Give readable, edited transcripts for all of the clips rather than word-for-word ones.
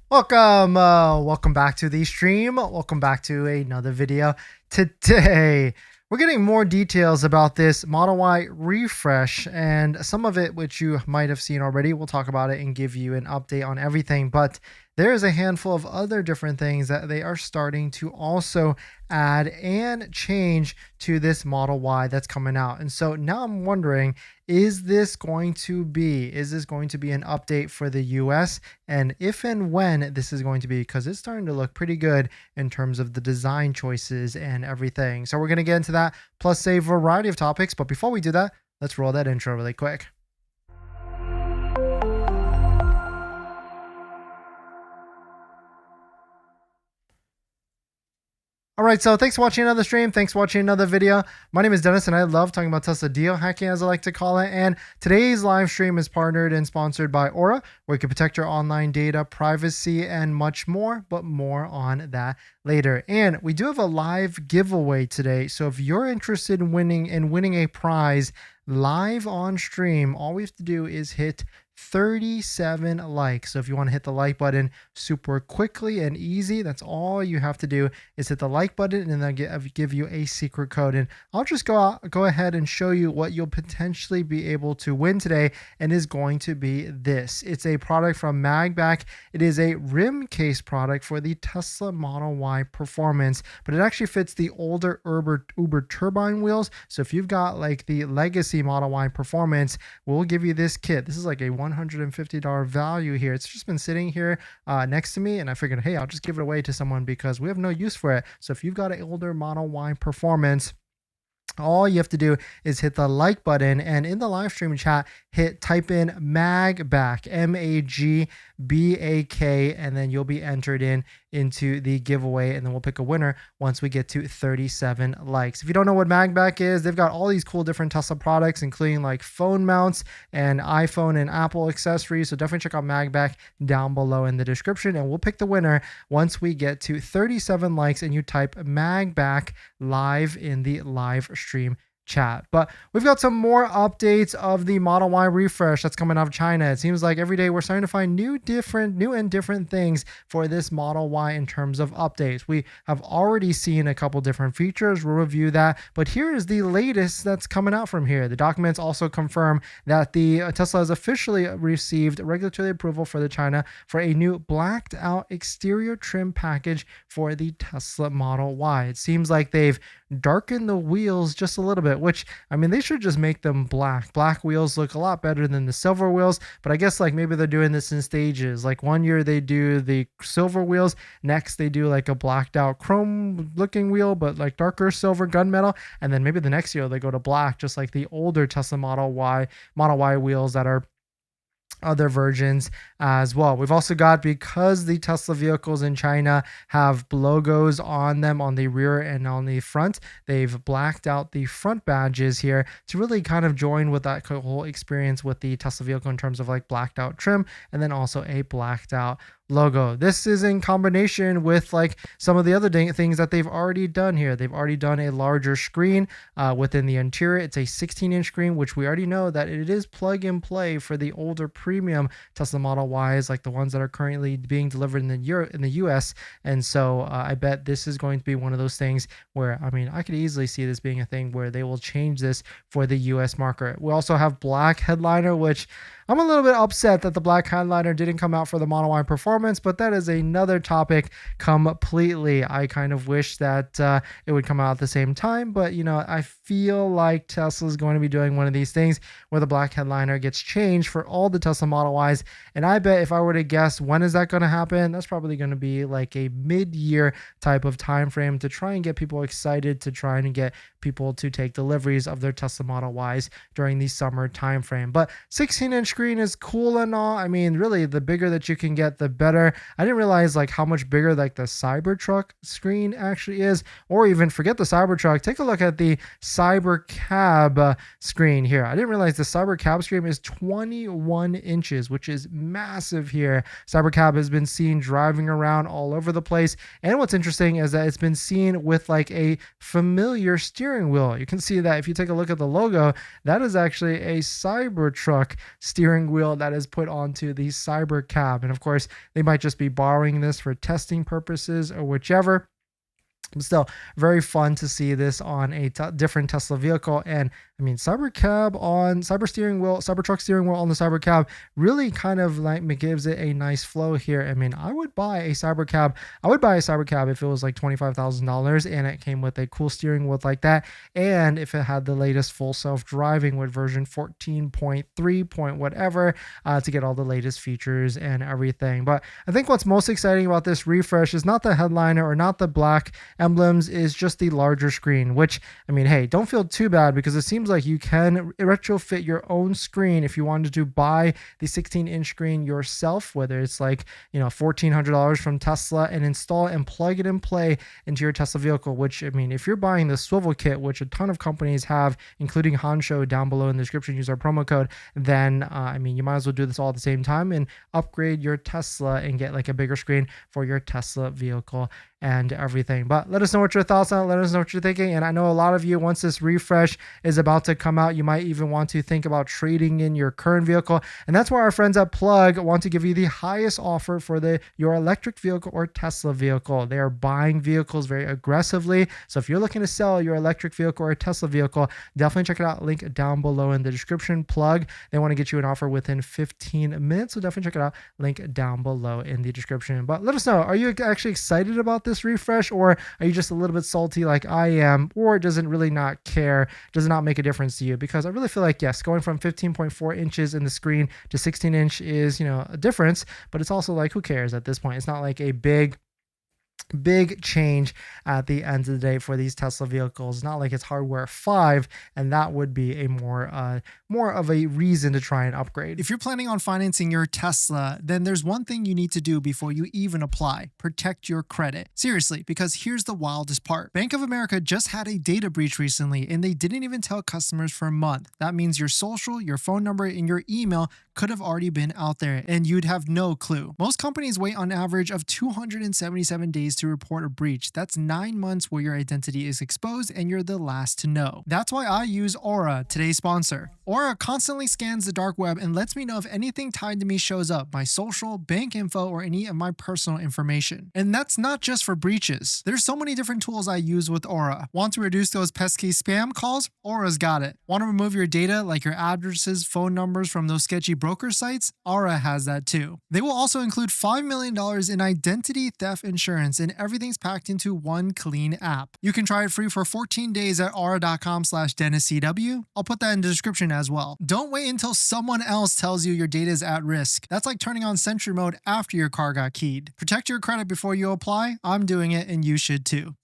Welcome back to the stream. Welcome back to another video. Today, we're getting more details about this Model Y refresh, and some of it, which you might have seen already. We'll talk about it and give you an update on everything, but there is a handful of other different things that they are starting to also add and change to this Model Y that's coming out. And so now I'm wondering, is this going to be an update for the US? And if and when this is going to be, because it's starting to look pretty good in terms of the design choices and everything. So we're going to get into that, plus a variety of topics. But before we do that, let's roll that intro really quick. All right, so thanks for watching another stream. Thanks for watching another video. My name is Dennis, and I love talking about Tesla deal hacking, as I like to call it. And today's live stream is partnered and sponsored by Aura, where you can protect your online data, privacy, and much more, but more on that later. And we do have a live giveaway today. So if you're interested in winning a prize live on stream, all we have to do is hit 37 likes. So if you want to hit the like button super quickly and easy, that's all you have to do is hit the like button, and then I'll give you a secret code. And I'll just go ahead and show you what you'll potentially be able to win today, and is going to be this. It's a product from Magback. It is a rim case product for the Tesla Model Y Performance, but it actually fits the older Uber turbine wheels. So if you've got like the legacy Model Y Performance, we'll give you this kit. This is like a $150 value here. It's just been sitting here next to me, and I figured, hey, I'll just give it away to someone because we have no use for it. So if you've got an older Model Y Performance, all you have to do is hit the like button, and in the live stream chat, type in Magback, MAGBAK, and then you'll be entered into the giveaway, and then we'll pick a winner once we get to 37 likes. If you don't know what Magback is, they've got all these cool different Tesla products, including like phone mounts and iPhone and Apple accessories. So definitely check out Magback down below in the description, and we'll pick the winner once we get to 37 likes and you type Magback live in the live stream chat. But we've got some more updates of the Model Y refresh that's coming out of China. It seems like every day we're starting to find new and different things for this Model Y in terms of updates. We have already seen a couple different features. We'll review that, but here is the latest that's coming out from here. The documents also confirm that the Tesla has officially received regulatory approval for the China for a new blacked out exterior trim package for the Tesla Model Y. It seems like they've darkened the wheels just a little bit, which, I mean, they should just make them black. Black wheels look a lot better than the silver wheels, but I guess like maybe they're doing this in stages. Like one year they do the silver wheels, next they do like a blacked out chrome looking wheel, but like darker silver gunmetal, and then maybe the next year they go to black, just like the older Tesla Model Y wheels that are other versions as well. We've also got, because the Tesla vehicles in China have logos on them on the rear and on the front, they've blacked out the front badges here to really kind of join with that whole experience with the Tesla vehicle in terms of like blacked out trim, and then also a blacked out logo. This is in combination with like some of the other things that they've already done here. They've already done a larger screen within the interior. It's a 16-inch screen, which we already know that it is plug and play for the older premium Tesla Model Ys, like the ones that are currently being delivered in the US. And so I bet this is going to be one of those things where, I mean, I could easily see this being a thing where they will change this for the US market. We also have black headliner, which I'm a little bit upset that the black headliner didn't come out for the Model Y Performance, but that is another topic completely. I kind of wish that it would come out at the same time, but you know, I feel like Tesla is going to be doing one of these things where the black headliner gets changed for all the Tesla Model Ys, and I bet if I were to guess when is that going to happen, that's probably going to be like a mid-year type of time frame to try and get people excited, to try and get people to take deliveries of their Tesla Model Ys during the summer time frame. But 16-inch screen is cool and all. I mean, really, the bigger that you can get, the better. I didn't realize like how much bigger like the Cybertruck screen actually is, or even forget the Cybertruck. Take a look at the Cybercab screen here. I didn't realize the Cybercab screen is 21 inches, which is massive here. Cybercab has been seen driving around all over the place, and what's interesting is that it's been seen with like a familiar steering wheel. You can see that if you take a look at the logo, that is actually a Cybertruck steering steering wheel that is put onto the Cyber Cab. And of course, they might just be borrowing this for testing purposes or whichever. But still, very fun to see this on a different Tesla vehicle. And I mean, Cyber Cab on Cyber steering wheel, Cybertruck steering wheel on the Cyber Cab really kind of like gives it a nice flow here. I mean, I would buy a Cyber Cab. I would buy a Cyber Cab if it was like $25,000 and it came with a cool steering wheel like that. And if it had the latest full self-driving with version 14.3 point whatever to get all the latest features and everything. But I think what's most exciting about this refresh is not the headliner or not the black emblems, is just the larger screen, which, I mean, hey, don't feel too bad because it seems like you can retrofit your own screen if you wanted to buy the 16-inch screen yourself, whether it's like, you know, $1,400 from Tesla, and install and plug it and play into your Tesla vehicle, which, I mean, if you're buying the swivel kit, which a ton of companies have, including Hansho down below in the description, use our promo code, then, I mean, you might as well do this all at the same time and upgrade your Tesla and get like a bigger screen for your Tesla vehicle and everything. But let us know what your thoughts are. Let us know what you're thinking. And I know a lot of you, once this refresh is about to come out, you might even want to think about trading in your current vehicle. And that's why our friends at Plug want to give you the highest offer for your electric vehicle or Tesla vehicle. They are buying vehicles very aggressively. So if you're looking to sell your electric vehicle or Tesla vehicle, definitely check it out. Link down below in the description. Plug, they want to get you an offer within 15 minutes. So definitely check it out. Link down below in the description. But let us know, are you actually excited about this refresh, or are you just a little bit salty like I am, or does it really not care? Does it not make a difference to you? Because I really feel like, yes, going from 15.4 inches in the screen to 16 inch is, you know, a difference, but it's also like, who cares at this point? It's not like a big change at the end of the day for these Tesla vehicles. Not like it's hardware 5, and that would be a more of a reason to try and upgrade. If you're planning on financing your Tesla, then there's one thing you need to do before you even apply: protect your credit. Seriously, because here's the wildest part. Bank of America just had a data breach recently, and they didn't even tell customers for a month. That means your social, your phone number, and your email could have already been out there, and you'd have no clue. Most companies wait on average of 277 days to report a breach. That's 9 months where your identity is exposed and you're the last to know. That's why I use Aura, today's sponsor. Aura constantly scans the dark web and lets me know if anything tied to me shows up: my social, bank info, or any of my personal information. And that's not just for breaches. There's so many different tools I use with Aura. Want to reduce those pesky spam calls? Aura's got it. Want to remove your data like your addresses, phone numbers from those sketchy broker sites? Aura has that too. They will also include $5 million in identity theft insurance, and everything's packed into one clean app. You can try it free for 14 days at aura.com/DennisCW. I'll put that in the description as well. Don't wait until someone else tells you your data is at risk. That's like turning on Sentry mode after your car got keyed. Protect your credit before you apply. I'm doing it, and you should too.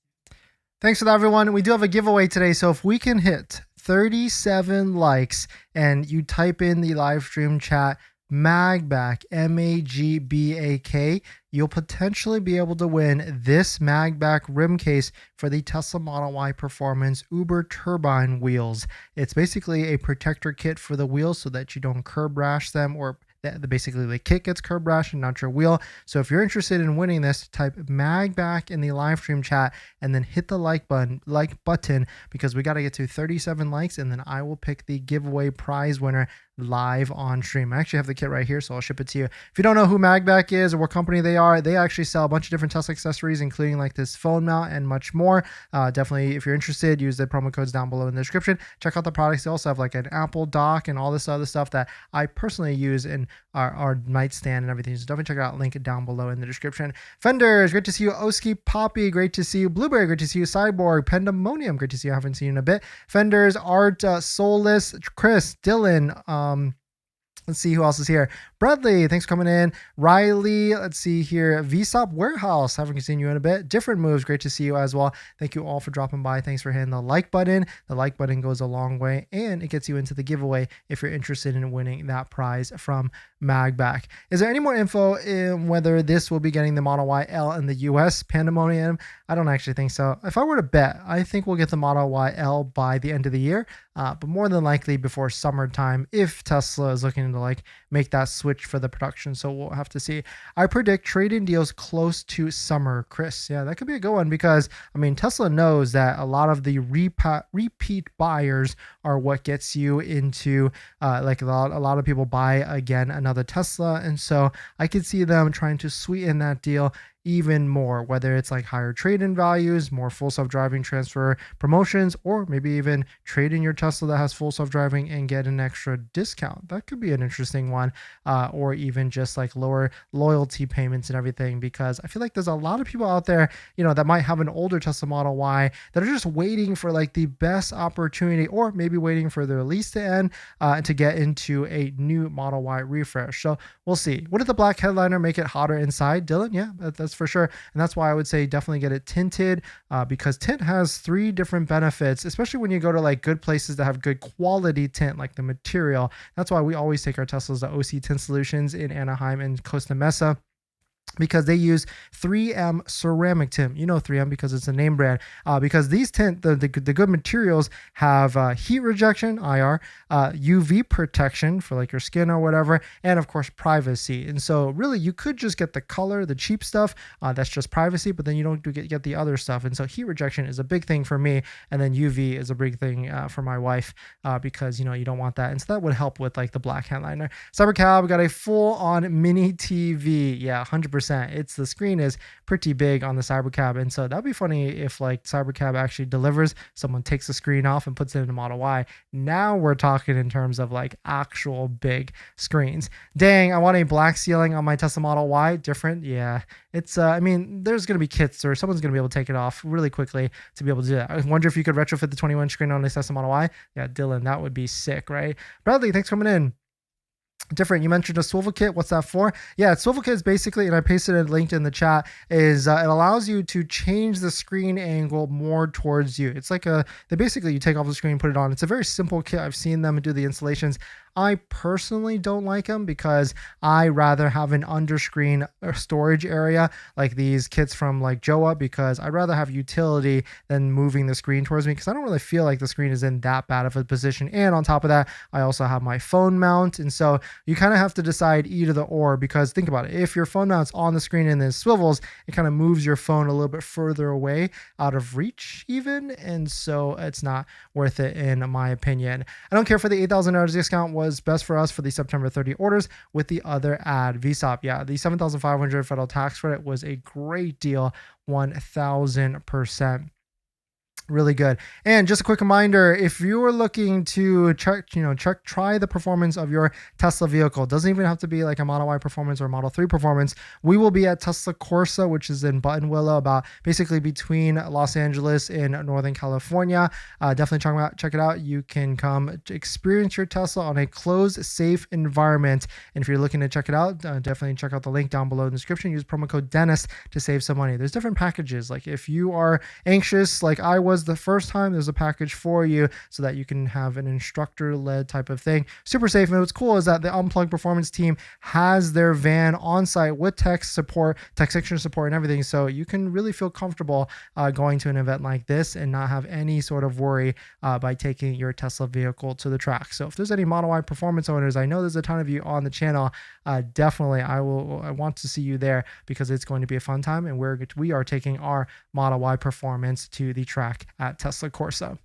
Thanks for that, everyone. We do have a giveaway today, so if we can hit 37 likes and you type in the live stream chat Magbak, Magbak, you'll potentially be able to win this Magbak rim case for the Tesla Model Y Performance Uber Turbine wheels. It's basically a protector kit for the wheels so that you don't curb rash them, or basically the kit gets curb rash and not your wheel. So if you're interested in winning this, type Magbak in the live stream chat and then hit the like button because we got to get to 37 likes, and then I will pick the giveaway prize winner live on stream. I actually have the kit right here, so I'll ship it to you. If you don't know who Magbak is or what company they are, they actually sell a bunch of different Tesla accessories, including like this phone mount and much more. Definitely, if you're interested, use the promo codes down below in the description. Check out the products. They also have like an Apple dock and all this other stuff that I personally use in our nightstand and everything. So definitely check it out. Link it down below in the description. Fenders, great to see you. Oski Poppy, great to see you. Blueberry, great to see you. Cyborg, Pandemonium, great to see you. I haven't seen you in a bit. Fenders, Art, Soulless, Chris, Dylan, let's see who else is here. Bradley, thanks for coming in. Riley, let's see here. VSOP Warehouse, haven't seen you in a bit. Different Moves, great to see you as well. Thank you all for dropping by. Thanks for hitting the like button. The like button goes a long way, and it gets you into the giveaway if you're interested in winning that prize from mag back. Is there any more info in whether this will be getting the Model Y L in the US? Pandemonium? I don't actually think so. If I were to bet, I think we'll get the Model Y L by the end of the year, but more than likely before summertime if Tesla is looking to like make that switch for the production. So we'll have to see. I predict trade-in deals close to summer, Chris. Yeah, that could be a good one because, I mean, Tesla knows that a lot of the repeat buyers are what gets you into like a lot of people buy again another Tesla. And so I could see them trying to sweeten that deal even more, whether it's like higher trade-in values, more full self-driving transfer promotions, or maybe even trade in your Tesla that has full self-driving and get an extra discount. That could be an interesting one, or even just like lower loyalty payments and everything, because I feel like there's a lot of people out there, you know, that might have an older Tesla Model Y that are just waiting for like the best opportunity, or maybe waiting for the release to end to get into a new Model Y refresh. So we'll see. What did the black headliner make it hotter inside, Dylan? Yeah, that's for sure. And that's why I would say definitely get it tinted, because tint has 3 different benefits, especially when you go to like good places that have good quality tint, like the material. That's why we always take our Teslas to OC Tint Solutions in Anaheim and Costa Mesa, because they use 3M ceramic tint. You know 3M because it's a name brand. Because these tint, the good materials have heat rejection, IR, UV protection for like your skin or whatever, and of course privacy. And so really you could just get the color, the cheap stuff, that's just privacy, but then you don't get the other stuff. And so heat rejection is a big thing for me, and then UV is a big thing for my wife, because you know you don't want that. And so that would help with like the black headliner. Cybercab got a full-on mini TV. Yeah, 100%. The screen is pretty big on the Cybercab, and so that'd be funny if like Cybercab actually delivers, someone takes the screen off and puts it in a Model Y. Now we're talking in terms of like actual big screens. Dang, I want a black ceiling on my Tesla Model Y. Different, yeah. It's I mean, there's gonna be kits, or someone's gonna be able to take it off really quickly to be able to do that. I wonder if you could retrofit the 21 screen on a Tesla Model Y. Yeah, Dylan, that would be sick, right? Bradley, thanks for coming in. Different. You mentioned a swivel kit. What's that for? Yeah, swivel kit is basically, and I pasted a link in the chat, is it allows you to change the screen angle more towards you. It's like you take off the screen, put it on. It's a very simple kit. I've seen them do the installations. I personally don't like them because I rather have an underscreen storage area like these kits from like Joa, because I'd rather have utility than moving the screen towards me, because I don't really feel like the screen is in that bad of a position. And on top of that, I also have my phone mount. And so you kind of have to decide either the or, because think about it. If your phone mount's on the screen and then swivels, it kind of moves your phone a little bit further away, out of reach even. And so it's not worth it in my opinion. I don't care for the $8,000 discount was best for us for the September 30 orders with the other ad. VSOP, yeah, the $7,500 federal tax credit was a great deal, 1,000%. Really good. And just a quick reminder, if you are looking to try the performance of your Tesla vehicle, doesn't even have to be like a Model Y performance or Model 3 performance. We will be at Tesla Corsa, which is in Buttonwillow, about basically between Los Angeles and Northern California. Definitely check it out. You can come to experience your Tesla on a closed, safe environment. And if you're looking to check it out, definitely check out the link down below in the description. Use promo code Dennis to save some money. There's different packages. Like if you are anxious, like I was the first time, there's a package for you so that you can have an instructor-led type of thing. Super safe. And what's cool is that the Unplugged performance team has their van on site with tech support, tech section support and everything. So you can really feel comfortable going to an event like this and not have any sort of worry by taking your Tesla vehicle to the track. So if there's any Model Y performance owners, I know there's a ton of you on the channel. Definitely, I want to see you there, because it's going to be a fun time, and we are taking our Model Y performance to the track at Tesla Corsa.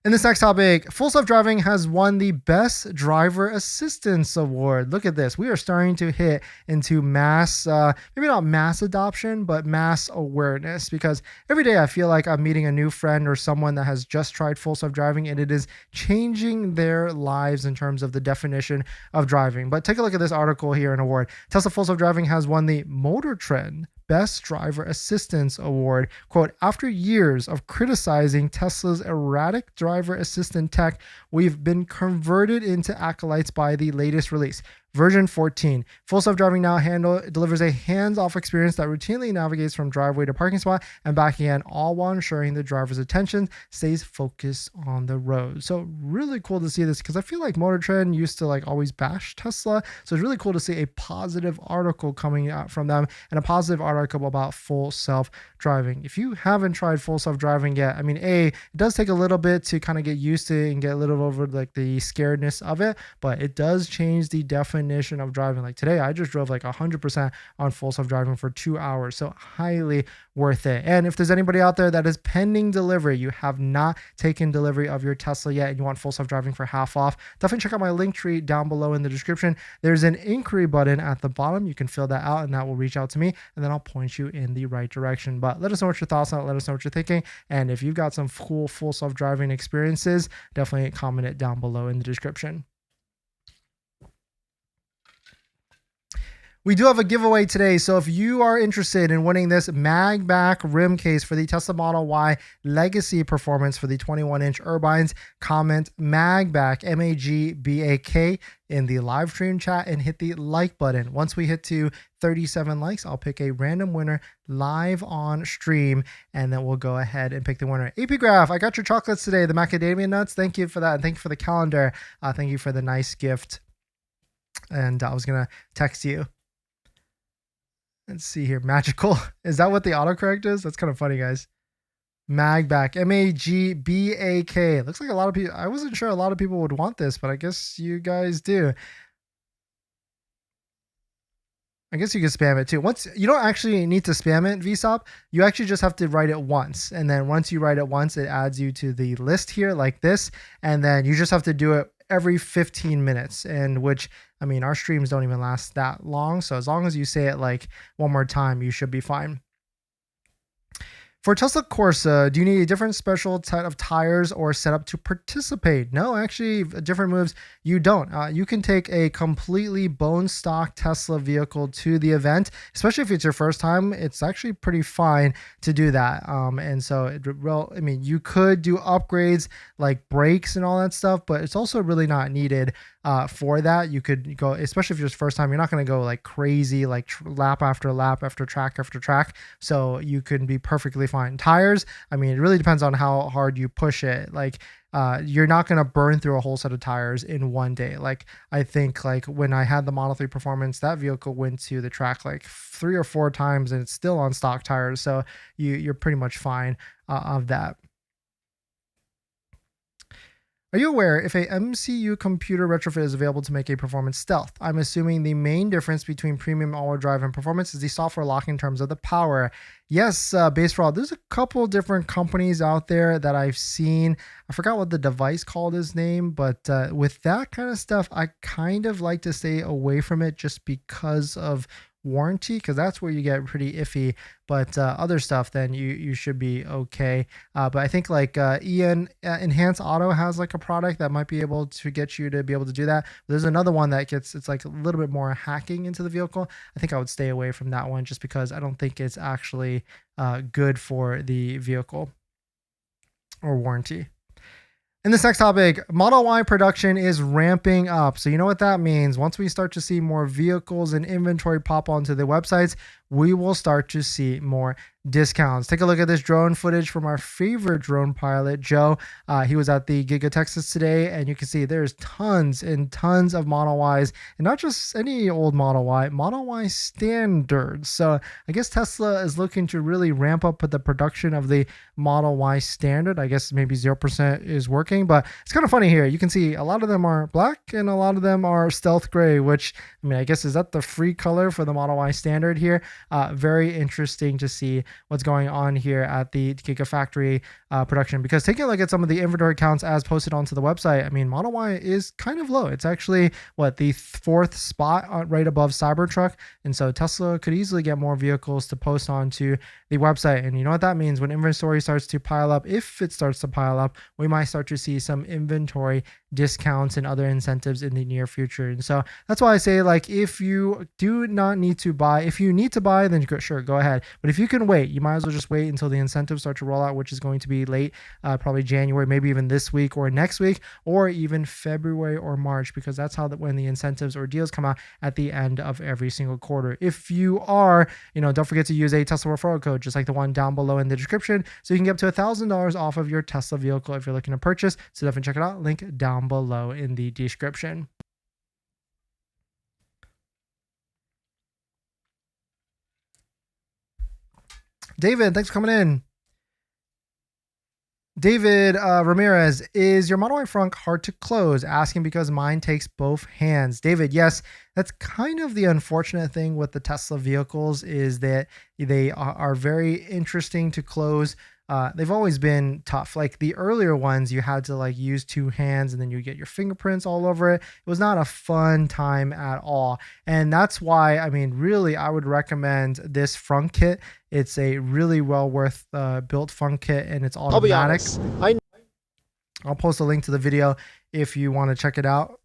In this next topic, full self-driving has won the Best Driver Assistance Award. Look at this. We are starting to hit into mass, maybe not mass adoption, but mass awareness, because every day I feel like I'm meeting a new friend or someone that has just tried full self-driving, and it is changing their lives in terms of the definition of driving. But take a look at this article here in award. Tesla full self-driving has won the Motor Trend Best Driver Assistance Award. Quote, after years of criticizing Tesla's erratic driver assistant tech, we've been converted into acolytes by the latest release. Version 14. Full Self-Driving Now delivers a hands-off experience that routinely navigates from driveway to parking spot and back again, all while ensuring the driver's attention stays focused on the road. So really cool to see this, because I feel like Motor Trend used to like always bash Tesla. So it's really cool to see a positive article coming out from them, and a positive article about full self-driving. If you haven't tried full self-driving yet, I mean, it does take a little bit to kind of get used to it and get a little over like the scaredness of it, but it does change the definition of driving. Like today, I just drove like 100% on full self-driving for 2 hours. So highly worth it. And if there's anybody out there that is pending delivery, you have not taken delivery of your Tesla yet, and you want full self-driving for half off, definitely check out my link tree down below in the description. There's an inquiry button at the bottom. You can fill that out, and that will reach out to me, and then I'll point you in the right direction. But let us know what your thoughts on it. Let us know what you're thinking. And if you've got some cool full self-driving experiences, definitely comment it down below in the description. We do have a giveaway today, so if you are interested in winning this mag back rim case for the Tesla Model Y Legacy Performance for the 21-inch Urbines, comment mag back, MAGBAK, in the live stream chat and hit the like button. Once we hit to 37 likes, I'll pick a random winner live on stream, and then we'll go ahead and pick the winner. AP Graph, I got your chocolates today, the macadamia nuts. Thank you for that, and thank you for the calendar. Thank you for the nice gift. And I was gonna text you. Let's see here. Magical. Is that what the autocorrect is? That's kind of funny, guys. Magback. MAGBAK. Looks like a lot of people. I wasn't sure a lot of people would want this, but I guess you guys do. I guess you can spam it too. Once you don't actually need to spam it, VSOP. You actually just have to write it once. And then once you write it once, it adds you to the list here like this. And then you just have to do it every 15 minutes, and which, I mean, our streams don't even last that long. So as long as you say it like one more time, you should be fine. For Tesla Corsa, do you need a different special set of tires or setup to participate? No, actually, different moves, you don't. You can take a completely bone stock Tesla vehicle to the event, especially if it's your first time. It's actually pretty fine to do that. And so, I mean, you could do upgrades like brakes and all that stuff, but it's also really not needed for that. You could go, especially if you're first time, you're not going to go like crazy, like lap after lap after track after track. So you can be perfectly fine. Tires, I mean, it really depends on how hard you push it. Like you're not going to burn through a whole set of tires in one day. Like I think like when I had the Model 3 Performance, that vehicle went to the track like 3 or 4 times, and it's still on stock tires. So you're pretty much fine of that. Are you aware if a MCU computer retrofit is available to make a performance stealth? I'm assuming the main difference between premium all-wheel drive and performance is the software lock in terms of the power. Yes, BaseRaw, there's a couple different companies out there that I've seen. I forgot what the device called his name, but with that kind of stuff, I kind of like to stay away from it just because of warranty, because that's where you get pretty iffy. But other stuff, then you should be okay. But I think like Enhance Auto has like a product that might be able to get you to be able to do that. There's another one that it's like a little bit more hacking into the vehicle. I think I would stay away from that one just because I don't think it's actually good for the vehicle or warranty. In this next topic, Model Y production is ramping up. So you know what that means. Once we start to see more vehicles and inventory pop onto the websites, we will start to see more discounts. Take a look at this drone footage from our favorite drone pilot, Joe. He was at the Giga Texas today, and you can see there's tons and tons of Model Ys, and not just any old Model Y standards. So I guess Tesla is looking to really ramp up the production of the Model Y standard. I guess maybe 0% is working, but it's kind of funny here. You can see a lot of them are black and a lot of them are stealth gray, which, I mean, I guess is that the free color for the Model Y standard here. Very interesting to see what's going on here at the Gigafactory production, because taking a look at some of the inventory counts as posted onto the website, I mean, Model Y is kind of low. It's actually the 4th spot right above Cybertruck. And so Tesla could easily get more vehicles to post onto the website. And you know what that means? When inventory starts to pile up, if it starts to pile up, we might start to see some inventory discounts and other incentives in the near future. And so that's why I say, like, if you do not need to buy, if you need to buy, then sure, go ahead. But if you can wait, you might as well just wait until the incentives start to roll out, which is going to be late, probably January, maybe even this week or next week, or even February or March, because that's how when the incentives or deals come out at the end of every single quarter. If you are, don't forget to use a Tesla referral code, just like the one down below in the description, so you can get up to $1,000 off of your Tesla vehicle if you're looking to purchase. So definitely check it out. Link down below in the description. David, thanks for coming in. David Ramirez, is your Model Y frunk hard to close? Asking because mine takes both hands. David, yes, that's kind of the unfortunate thing with the Tesla vehicles, is that they are very interesting to close. They've always been tough. Like the earlier ones, you had to like use two hands and then you get your fingerprints all over it. It was not a fun time at all. And that's why, I mean, really, I would recommend this front kit. It's a really well worth built front kit, and it's automatic. I'll be honest, I'll post a link to the video if you want to check it out.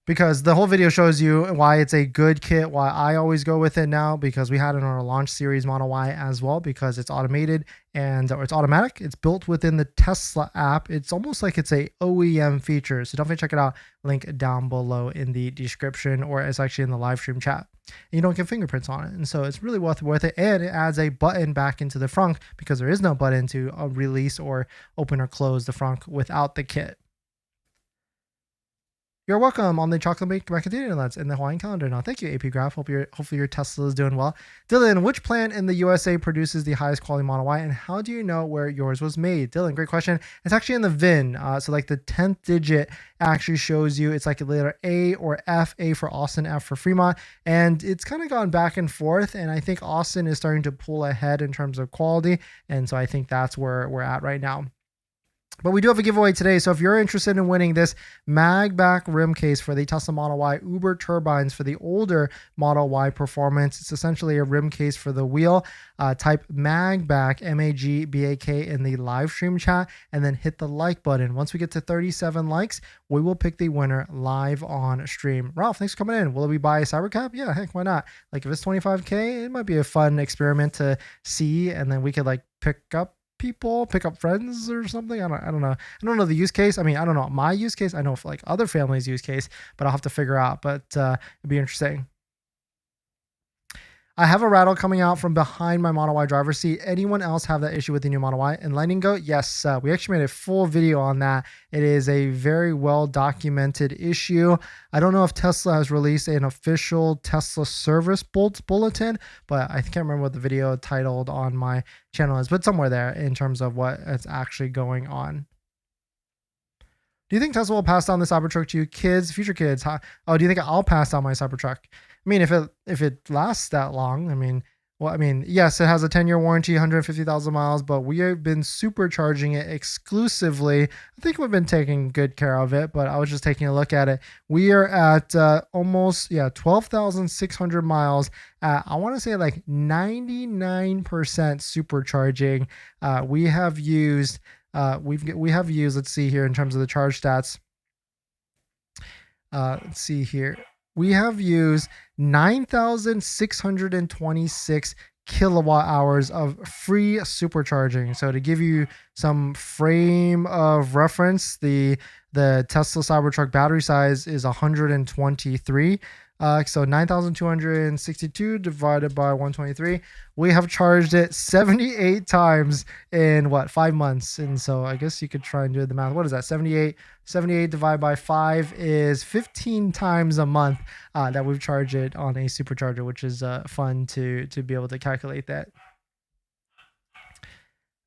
Because the whole video shows you why it's a good kit, why I always go with it now, because we had it on our launch series Model Y as well, because it's automated and or it's automatic. It's built within the Tesla app. It's almost like it's a OEM feature. So definitely check it out. Link down below in the description, or it's actually in the live stream chat. And you don't get fingerprints on it. And so it's really worth it. And it adds a button back into the frunk, because there is no button to release or open or close the frunk without the kit. You're welcome on the chocolate macadamia nuts in the Hawaiian calendar now. Thank you, AP Graph. Hopefully your Tesla is doing well. Dylan, which plant in the USA produces the highest quality Model Y, and how do you know where yours was made? Dylan, great question. It's actually in the VIN. So like the 10th digit actually shows you, it's like a letter A or F, A for Austin, F for Fremont. And it's kind of gone back and forth. And I think Austin is starting to pull ahead in terms of quality. And so I think that's where we're at right now. But we do have a giveaway today, so if you're interested in winning this mag back rim case for the Tesla Model Y Uber turbines for the older Model Y performance, it's essentially a rim case for the wheel. Type mag back, M-A-G-B-A-K, in the live stream chat, and then hit the like button. Once we get to 37 likes, we will pick the winner live on stream. Ralph, thanks for coming in. Will we buy a Cybercab? Yeah, heck, why not? Like if it's 25K, it might be a fun experiment to see, and then we could like pick up friends or something. I don't know. I don't know the use case. I mean, I don't know my use case. I know for like other families' use case, but I'll have to figure out. But it'd be interesting. I have a rattle coming out from behind my Model Y driver's seat. Anyone else have that issue with the new Model Y? And lightning goat? Yes, we actually made a full video on that. It is a very well documented issue. I don't know if Tesla has released an official Tesla service bulletin, but I can't remember what the video titled on my channel is, but somewhere there in terms of what is actually going on. Do you think Tesla will pass down the Cybertruck to you kids, future kids? Oh, do you think I'll pass down my Cybertruck? I mean, if it lasts that long, I mean, yes, it has a 10-year warranty, 150,000 miles, but we have been supercharging it exclusively. I think we've been taking good care of it, but I was just taking a look at it. We are at almost 12,600 miles. I want to say like 99% supercharging. We have used, let's see here in terms of the charge stats. Let's see here. We have used 9,626 kilowatt hours of free supercharging. So to give you some frame of reference, the Tesla Cybertruck battery size is 123. So 9,262 divided by 123. We have charged it 78 times in 5 months. And so I guess you could try and do the math. What is that? 78 divided by 5 is 15 times a month that we've charged it on a supercharger, which is fun to be able to calculate that.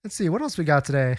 Let's see what else we got today.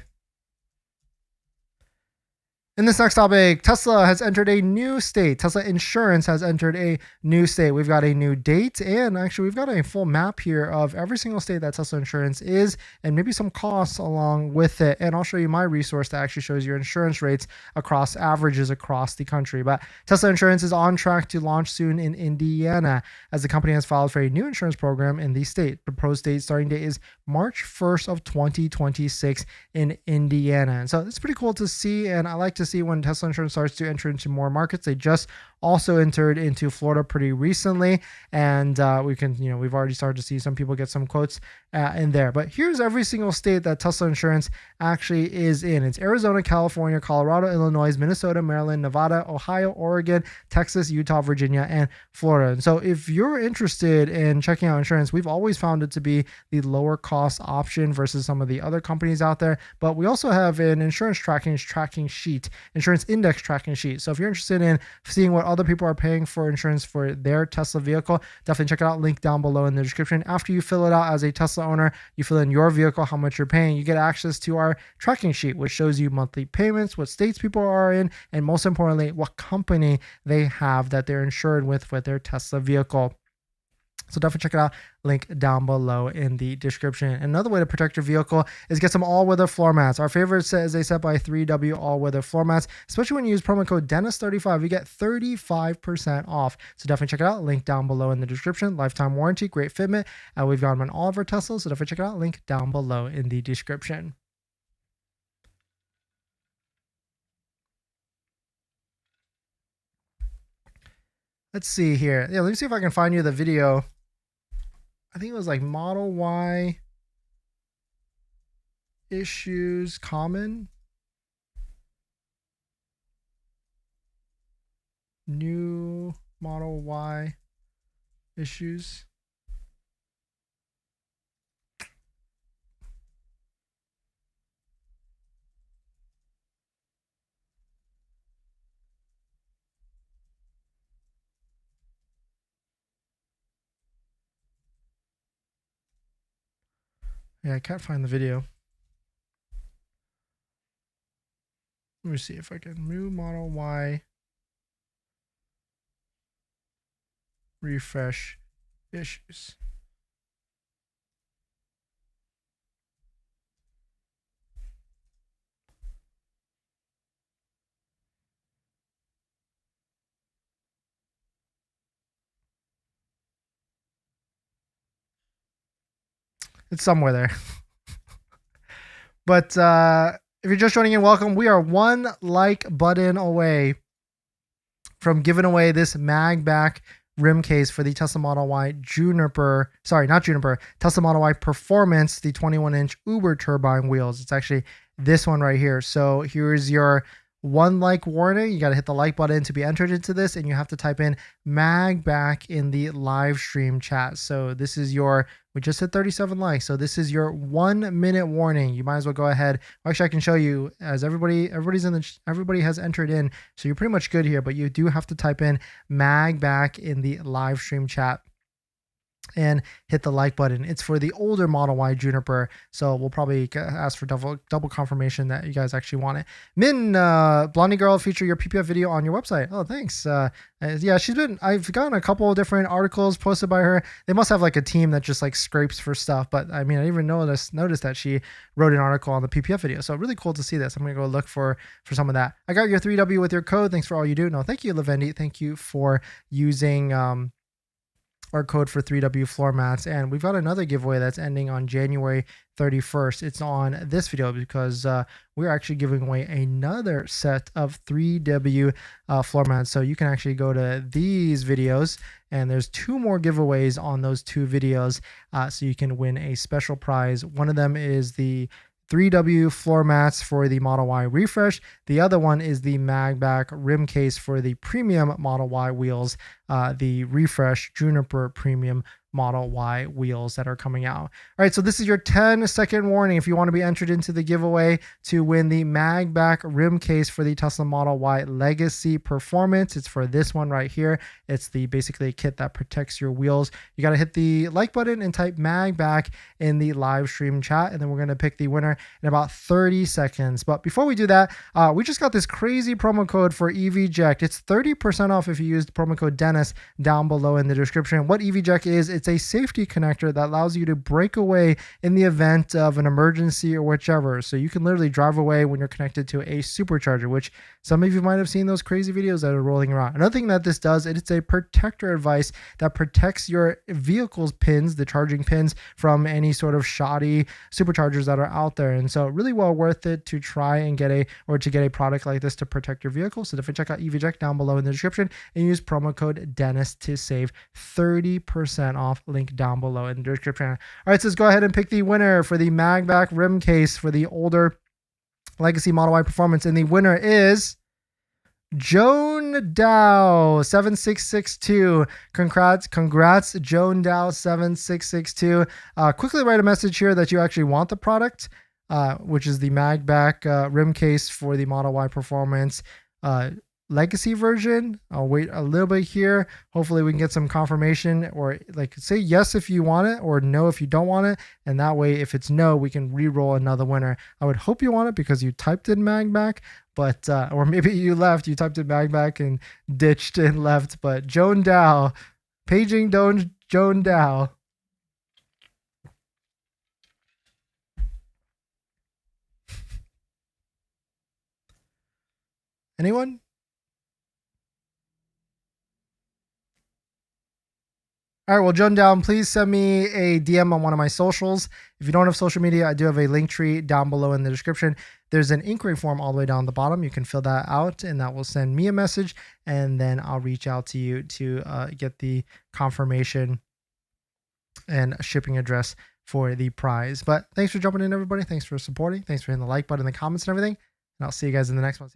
In this next topic, Tesla has entered a new state. Tesla Insurance has entered a new state. We've got a new date, and actually we've got a full map here of every single state that Tesla Insurance is, and maybe some costs along with it. And I'll show you my resource that actually shows your insurance rates across averages across the country. But Tesla Insurance is on track to launch soon in Indiana, as the company has filed for a new insurance program in the state. The proposed date starting date is March 1st of 2026 in Indiana. And so it's pretty cool to see, and I like to see when Tesla Insurance starts to enter into more markets. They just also entered into Florida pretty recently, and we've already started to see some people get some quotes in there. But here's every single state that Tesla Insurance actually is in. It's Arizona, California, Colorado, Illinois, Minnesota, Maryland, Nevada, Ohio, Oregon, Texas, Utah, Virginia, and Florida. And so if you're interested in checking out insurance, we've always found it to be the lower cost option versus some of the other companies out there. But we also have an insurance tracking sheet, insurance index tracking sheet. So if you're interested in seeing what other people are paying for insurance for their Tesla vehicle, definitely check it out. Link down below in the description. After you fill it out as a Tesla owner, you fill in your vehicle, how much you're paying, you get access to our tracking sheet, which shows you monthly payments, what states people are in, and most importantly, what company they have that they're insured with their Tesla vehicle. So definitely check it out. Link down below in the description. Another way to protect your vehicle is get some all-weather floor mats. Our favorite set is a set by 3W all-weather floor mats. Especially when you use promo code Dennis35, you get 35% off. So definitely check it out. Link down below in the description. Lifetime warranty, great fitment. We've got them on all of our Teslas. So definitely check it out. Link down below in the description. Let's see here. Yeah, let me see if I can find you the video. I think it was like Model Y issues common. New Model Y issues. Yeah, I can't find the video. Let me see if I can. New Model Y refresh issues. It's somewhere there. But if you're just joining in, welcome. We are one like button away from giving away this mag back rim case for the Tesla Model Y Juniper. Sorry, not Juniper. Tesla Model Y Performance, the 21-inch Uber turbine wheels. It's actually this one right here. So here's your one like warning. You got to hit the like button to be entered into this, and you have to type in mag back in the live stream chat. So this is your, we just hit 37 likes, so this is your 1 minute warning. You might as well go ahead. Actually, I can show you, as everybody has entered in, so you're pretty much good here, but you do have to type in mag back in the live stream chat and hit the like button. It's for the older Model Y Juniper, so we'll probably ask for double confirmation that you guys actually want it. Min, Blondie Girl, feature your PPF video on your website. Oh, thanks. Yeah, I've gotten a couple of different articles posted by her. They must have like a team that just like scrapes for stuff, but I mean, I didn't even noticed that she wrote an article on the PPF video. So really cool to see this. I'm gonna go look for some of that. I got your 3W with your code. Thanks for all you do. No, thank you, Lavendi. Thank you for using our code for 3W floor mats. And we've got another giveaway that's ending on January 31st. It's on this video because we're actually giving away another set of 3W floor mats. So you can actually go to these videos, and there's 2 more giveaways on those 2 videos. So you can win a special prize. One of them is the 3W floor mats for the Model Y refresh. The other one is the magback rim case for the premium Model Y wheels, the refresh Juniper premium Model Y wheels that are coming out. All right, so this is your 10-second warning if you want to be entered into the giveaway to win the mag back rim case for the Tesla Model Y Legacy Performance. It's for this one right here. It's the basically a kit that protects your wheels. You got to hit the like button and type mag back in the live stream chat, and then we're going to pick the winner in about 30 seconds. But before we do that, we just got this crazy promo code for EVJect. It's 30% off if you use the promo code Dennis down below in the description. What EVJect is, it's a safety connector that allows you to break away in the event of an emergency or whichever. So you can literally drive away when you're connected to a supercharger, which some of you might have seen those crazy videos that are rolling around. Another thing that this does, it's a protector device that protects your vehicle's pins, the charging pins, from any sort of shoddy superchargers that are out there. And so really well worth it to try and get a product like this to protect your vehicle. So definitely check out EVJect down below in the description and use promo code Dennis to save 30% off. Link down below in the description. All right, so let's go ahead and pick the winner for the Magback rim case for the older Legacy Model Y Performance. And the winner is Joan Dow 7662. Congrats Joan Dow 7662. Quickly write a message here that you actually want the product, which is the Magback rim case for the Model Y Performance Legacy version. I'll wait a little bit here. Hopefully we can get some confirmation, or like say yes if you want it or no if you don't want it. And that way, if it's no, we can re-roll another winner. I would hope you want it because you typed in Magback, but or maybe you typed in Magback and ditched and left. But Joan Dow, paging Joan Dow. Anyone? All right, well, Joan Down, please send me a DM on one of my socials. If you don't have social media, I do have a link tree down below in the description. There's an inquiry form all the way down the bottom. You can fill that out, and that will send me a message, and then I'll reach out to you to get the confirmation and shipping address for the prize. But thanks for jumping in, everybody. Thanks for supporting. Thanks for hitting the like button, the comments, and everything. And I'll see you guys in the next one.